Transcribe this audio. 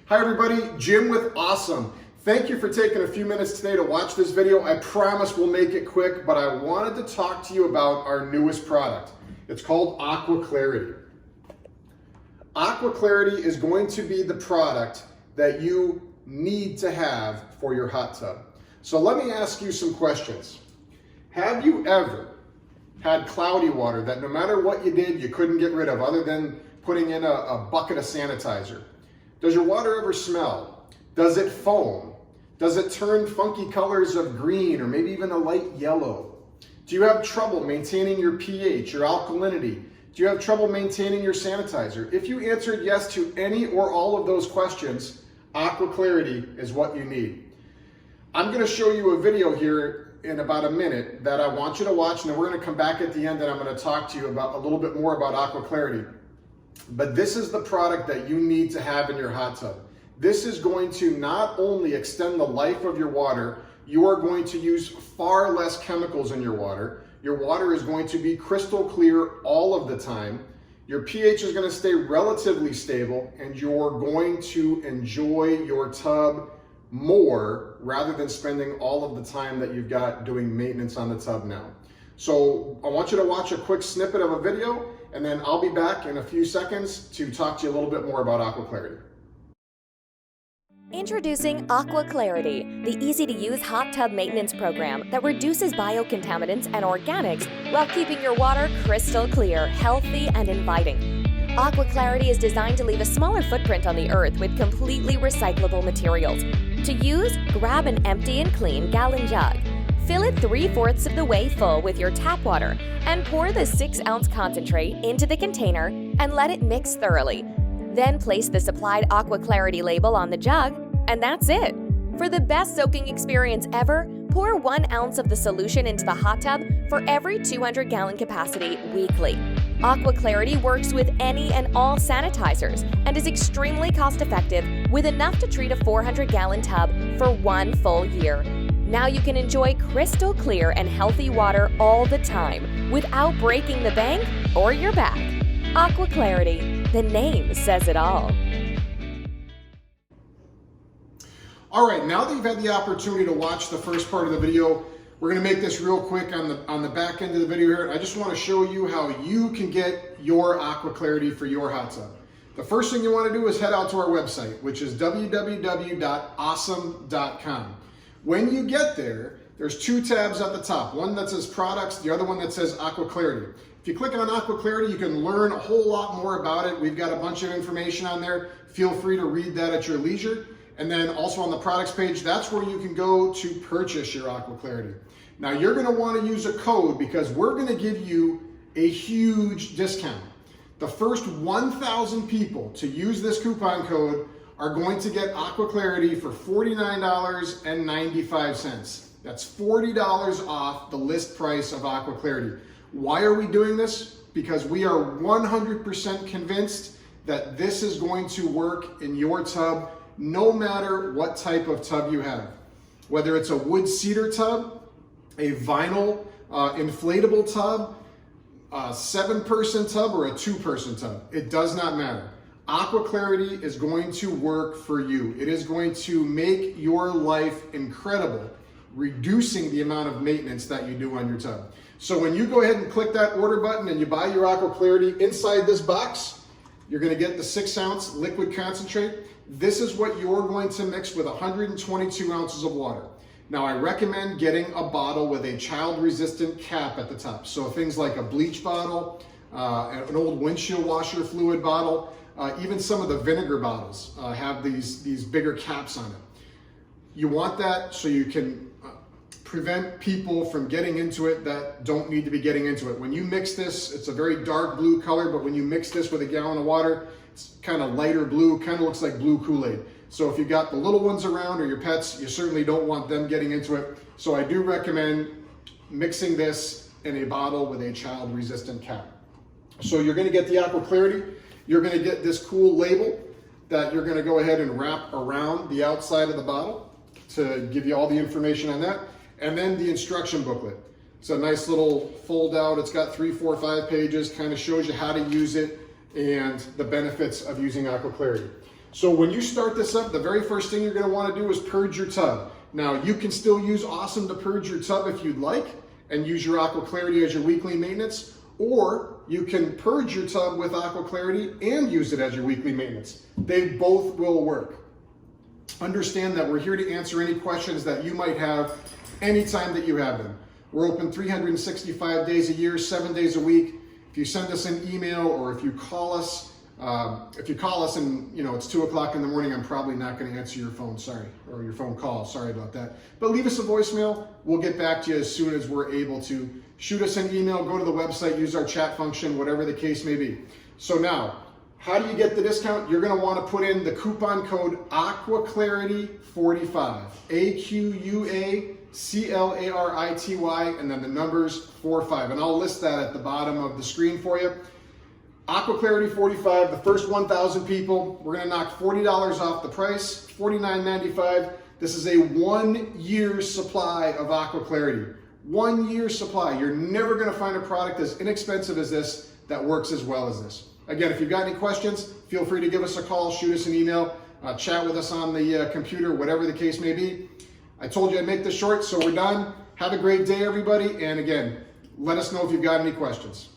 Hi everybody, Jim with Ahh-Some. Thank you for taking a few minutes today to watch this video. I promise we'll make it quick, but I wanted to talk to you about our newest product. It's called Aqua Clarity. Aqua Clarity is going to be the product that you need to have for your hot tub. So let me ask you some questions. Have you ever had cloudy water that no matter what you did, you couldn't get rid of other than putting in a bucket of sanitizer? Does your water ever smell? Does it foam? Does it turn funky colors of green or maybe even a light yellow? Do you have trouble maintaining your pH, your alkalinity? Do you have trouble maintaining your sanitizer? If you answered yes to any or all of those questions, Aqua Clarity is what you need. I'm going to show you a video here in about a minute that I want you to watch, and then we're going to come back at the end and I'm going to talk to you about a little bit more about Aqua Clarity. But this is the product that you need to have in your hot tub. This is going to not only extend the life of your water, you are going to use far less chemicals in your water. Your water is going to be crystal clear all of the time. Your pH is going to stay relatively stable, and you're going to enjoy your tub more rather than spending all of the time that you've got doing maintenance on the tub now. So I want you to watch a quick snippet of a video, and then I'll be back in a few seconds to talk to you a little bit more about Aqua Clarity. Introducing Aqua Clarity, the easy-to-use hot tub maintenance program that reduces biocontaminants and organics while keeping your water crystal clear, healthy, and inviting. Aqua Clarity is designed to leave a smaller footprint on the earth with completely recyclable materials. To use, grab an empty and clean gallon jug. Fill it 3/4 of the way full with your tap water and pour the 6-ounce concentrate into the container and let it mix thoroughly. Then place the supplied Aqua Clarity label on the jug, and that's it. For the best soaking experience ever, pour 1 ounce of the solution into the hot tub for every 200-gallon capacity weekly. Aqua Clarity works with any and all sanitizers and is extremely cost-effective with enough to treat a 400-gallon tub for 1 full year. Now you can enjoy crystal clear and healthy water all the time without breaking the bank or your back. Aqua Clarity, the name says it all. All right, now that you've had the opportunity to watch the first part of the video, we're going to make this real quick on the back end of the video here. I just want to show you how you can get your Aqua Clarity for your hot tub. The first thing you want to do is head out to our website, which is www.ahh-some.com. When you get there, there's 2 tabs at the top, one that says products, the other one that says Aqua Clarity. If you click on Aqua Clarity, you can learn a whole lot more about it. We've got a bunch of information on there. Feel free to read that at your leisure. And then also on the products page, that's where you can go to purchase your Aqua Clarity. Now you're going to want to use a code because we're going to give you a huge discount. The first 1,000 people to use this coupon code are going to get Aqua Clarity for $49.95. That's $40 off the list price of Aqua Clarity. Why are we doing this? Because we are 100% convinced that this is going to work in your tub no matter what type of tub you have. Whether it's a wood cedar tub, a vinyl inflatable tub, a 7-person tub, or a 2-person tub, it does not matter. Aqua Clarity is going to work for you. It is going to make your life incredible, reducing the amount of maintenance that you do on your tub. So when you go ahead and click that order button and you buy your Aqua Clarity, inside this box, you're going to get the 6-ounce liquid concentrate. This is what you're going to mix with 122 ounces of water. Now I recommend getting a bottle with a child-resistant cap at the top. So things like a bleach bottle, an old windshield washer fluid bottle, even some of the vinegar bottles have these bigger caps on it. You want that so you can prevent people from getting into it that don't need to be getting into it. When you mix this, it's a very dark blue color, but when you mix this with a gallon of water, it's kind of lighter blue, kind of looks like blue Kool-Aid. So if you've got the little ones around or your pets, you certainly don't want them getting into it. So I do recommend mixing this in a bottle with a child-resistant cap. So you're going to get the Aqua Clarity. You're going to get this cool label that you're going to go ahead and wrap around the outside of the bottle to give you all the information on that. And then the instruction booklet. It's a nice little fold out. It's got 3, 4, 5 pages, kind of shows you how to use it and the benefits of using Aqua Clarity. So when you start this up, the very first thing you're gonna wanna do is purge your tub. Now you can still use Ahh-Some to purge your tub if you'd like and use your Aqua Clarity as your weekly maintenance, or you can purge your tub with Aqua Clarity and use it as your weekly maintenance. They both will work. Understand that we're here to answer any questions that you might have anytime that you have them. We're open 365 days a year, 7 days a week. If you send us an email or if you call us and it's 2 o'clock in the morning, I'm probably not going to answer your phone, sorry, or your phone call, sorry about that. But leave us a voicemail, we'll get back to you as soon as we're able to. Shoot us an email, go to the website, use our chat function, whatever the case may be. So now, how do you get the discount? You're going to want to put in the coupon code AquaClarity45, AQUACLARITY, and then the numbers 45. And I'll list that at the bottom of the screen for you. Aqua Clarity 45, the first 1,000 people, we're gonna knock $40 off the price, $49.95. This is a 1 year supply of Aqua Clarity. 1 year supply. You're never gonna find a product as inexpensive as this that works as well as this. Again, if you've got any questions, feel free to give us a call, shoot us an email, chat with us on the computer, whatever the case may be. I told you I'd make this short, so we're done. Have a great day, everybody. And again, let us know if you've got any questions.